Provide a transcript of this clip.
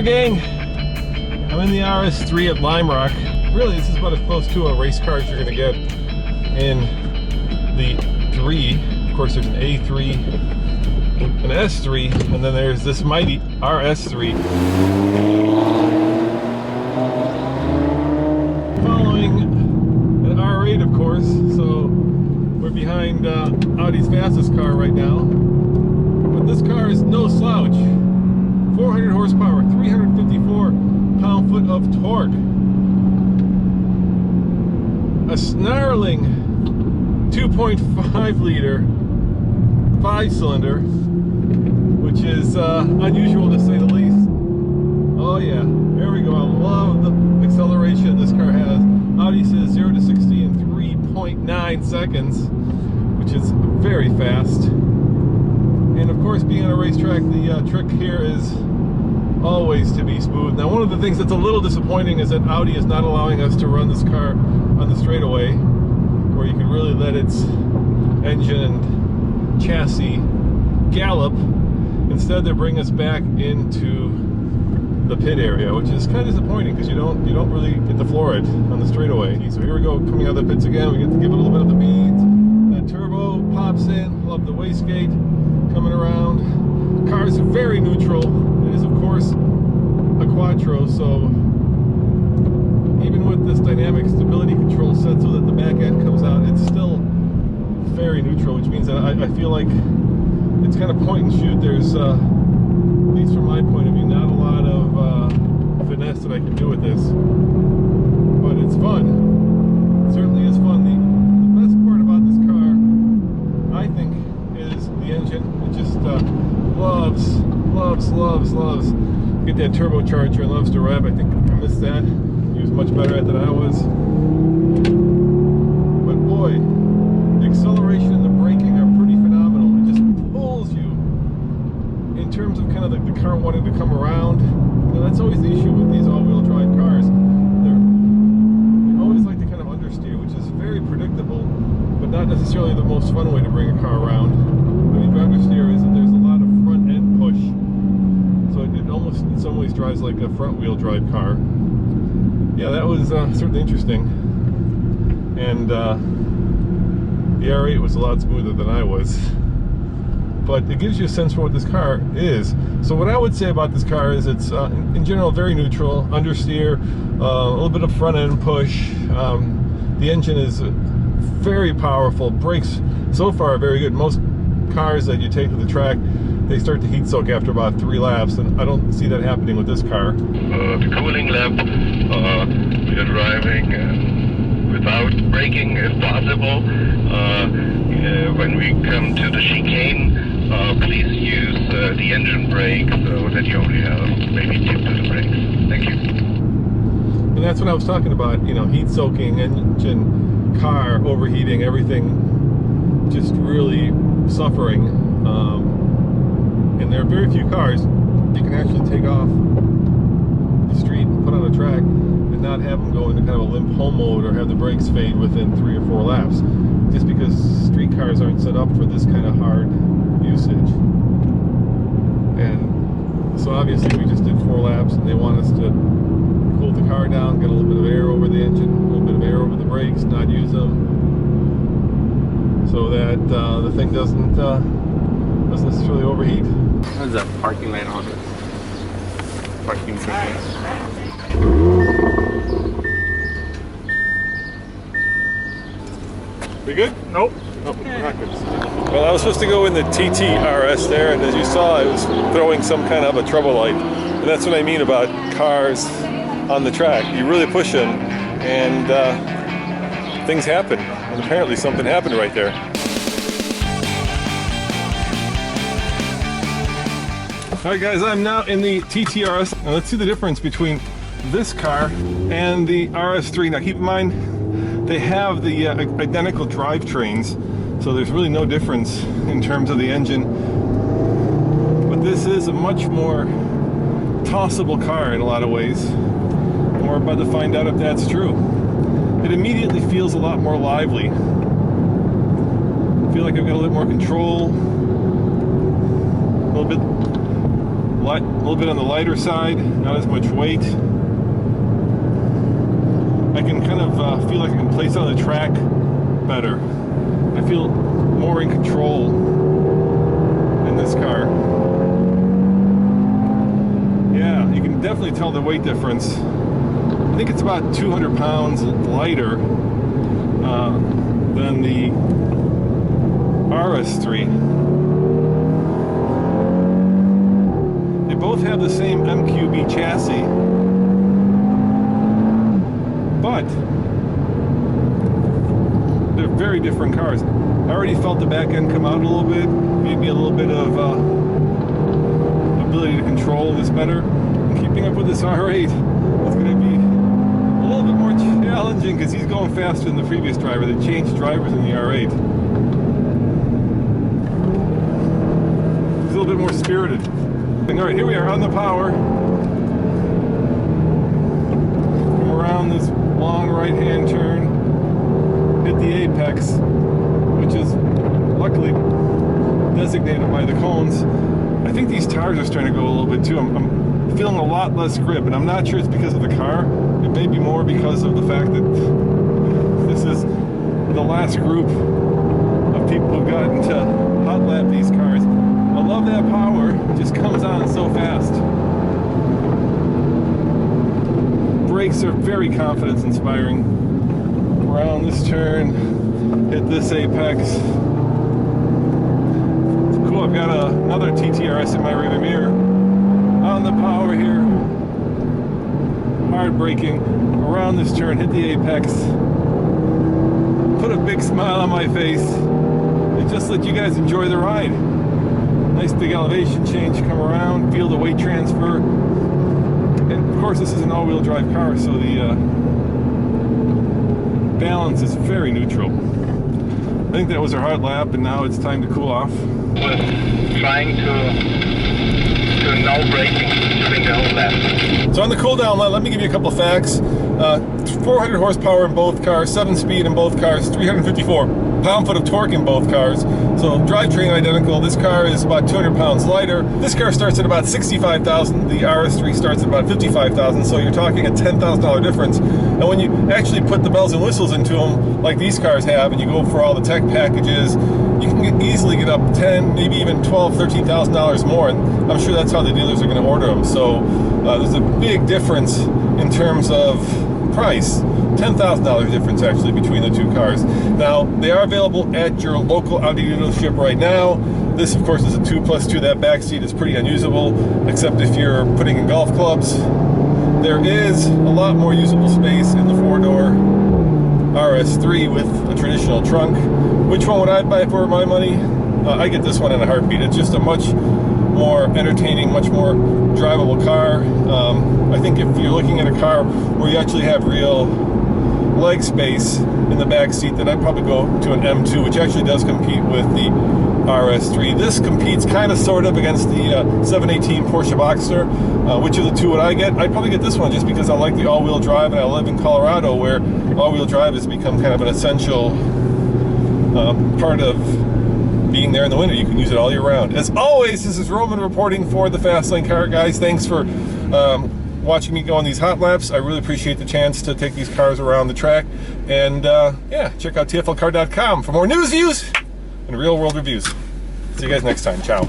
car, gang. I'm in the RS3 at Lime Rock. Really, this is about as close to a race car as you're going to get in the 3. Of course, there's an A3, an S3, and then there's this mighty RS3. Following an R8, of course, so we're behind Audi's fastest car right now. But this car is no slouch. 400 horsepower, 354 pound-foot of torque. A snarling 2.5 liter 5-cylinder, which is unusual to say the least. Oh yeah, there we go. I love the acceleration this car has. Audi says 0 to 60 in 3.9 seconds, which is very fast. And of course, being on a racetrack, the trick here is always to be smooth. Now, one of the things that's a little disappointing is that Audi is not allowing us to run this car on the straightaway, where you can really let its engine and chassis gallop. Instead, they're bringing us back into the pit area, which is kind of disappointing because you don't really get to floor it on the straightaway. So here we go, coming out of the pits again. We get to give it a little bit of the beads. That turbo pops in. Love the wastegate coming around. Car's very neutral. It is, of course, a Quattro, so even with this dynamic stability control set so that the back end comes out, it's still very neutral, which means that I feel like it's kind of point and shoot. There's, at least from my point of view, not a lot of finesse that I can do with this, but it's fun. It certainly is fun. The best part about this car, I think, is the engine. It just loves. Get that turbocharger and loves to rev. I think I missed that. He was much better at it than I was. But boy, the acceleration and the braking are pretty phenomenal. It just pulls you in terms of kind of the car wanting to come around. You know, that's always the issue with these all-wheel drive cars. They always like to kind of understeer, which is very predictable, but not necessarily the most fun way to bring a car around. I mean, by understeer is that there's a lot of front-end push. So it almost, in some ways, drives like a front-wheel drive car. Yeah, that was certainly interesting. And the R8 was a lot smoother than I was. But it gives you a sense for what this car is. So what I would say about this car is it's, in general, very neutral, understeer, a little bit of front-end push. The engine is very powerful. Brakes, so far, are very good. Most cars that you take to the track, they start to heat soak after about 3 laps, and I don't see that happening with this car. The cooling lap, we are driving without braking if possible. When we come to the chicane, please use the engine brake so that you only have maybe 2 to the brakes. Thank you. And that's what I was talking about, you know, heat soaking, engine, car, overheating, everything just really suffering. And there are very few cars you can actually take off the street and put on a track and not have them go into kind of a limp home mode or have the brakes fade within 3 or 4 laps, just because street cars aren't set up for this kind of hard usage. And so obviously we just did 4 laps, and they want us to cool the car down, get a little bit of air over the engine, a little bit of air over the brakes, not use them, so that the thing doesn't necessarily overheat. What's that parking light on? Parking signal. We good? Nope. Oh, we're not good. Well, I was supposed to go in the TT RS there, and as you saw, I was throwing some kind of a trouble light. And that's what I mean about cars on the track. You really push them, and things happen. And apparently something happened right there. Alright guys, I'm now in the TTRS. Now let's see the difference between this car and the RS3. Now keep in mind, they have the identical drivetrains, so there's really no difference in terms of the engine. But this is a much more tossable car in a lot of ways. And we're about to find out if that's true. It immediately feels a lot more lively. I feel like I've got a little more control, a little bit a little bit on the lighter side, not as much weight. I can kind of feel like I can place on the track better. I feel more in control in this car. Yeah, you can definitely tell the weight difference. I think it's about 200 pounds lighter than the RS3. They both have the same MQB chassis, but they're very different cars. I already felt the back end come out a little bit, maybe a little bit of ability to control this better. And keeping up with this R8 is going to be a little bit more challenging because he's going faster than the previous driver. They changed drivers in the R8. He's a little bit more spirited. All right, here we are on the power. Come around this long right-hand turn, hit the apex, which is luckily designated by the cones. I think these tires are starting to go a little bit too. I'm feeling a lot less grip, and I'm not sure it's because of the car. It may be more because of the fact that this is the last group of people who've gotten to hot lap these cars. I love that power. It just comes on so fast. Brakes are very confidence inspiring. Around this turn, hit this apex. It's cool, I've got another TTRS in my rearview mirror. On the power here. Hard braking. Around this turn, hit the apex. Put a big smile on my face. And just let you guys enjoy the ride. Nice big elevation change, come around, feel the weight transfer. And of course this is an all-wheel drive car, so the balance is very neutral. I think that was our hot lap, and now it's time to cool off. We're trying to no braking during the whole lap. So on the cool down let me give you a couple of facts. 400 horsepower in both cars, 7-speed in both cars, 354 pound-foot of torque in both cars. So drivetrain identical. This car is about 200 pounds lighter. This car starts at about $65,000. The RS3 starts at about $55,000. So you're talking a $10,000 difference. And when you actually put the bells and whistles into them, like these cars have, and you go for all the tech packages, you can easily get up 10, maybe even $12,000, $13,000 more. And I'm sure that's how the dealers are going to order them. So there's a big difference in terms of price. $10,000 difference actually between the two cars. Now they are available at your local Audi dealership right now. This of course is a 2+2. That back seat is pretty unusable, except if you're putting in golf clubs. There is a lot more usable space in the 4-door RS3 with a traditional trunk. Which one would I buy for my money? I get this one in a heartbeat. It's just a much more entertaining, much more drivable car. I think if you're looking at a car where you actually have real leg space in the back seat, then I'd probably go to an M2, which actually does compete with the RS3. This competes kind of sort of against the 718 Porsche Boxster. Which of the two would I get? I'd probably get this one just because I like the all-wheel drive, and I live in Colorado where all-wheel drive has become kind of an essential part of being there in the winter. You can use it all year round. As always, this is Roman reporting for the Fastlane Car Guys. Thanks for watching me go on these hot laps. I really appreciate the chance to take these cars around the track. And yeah, check out tflcar.com for more news, views, and real world reviews. See you guys next time. Ciao.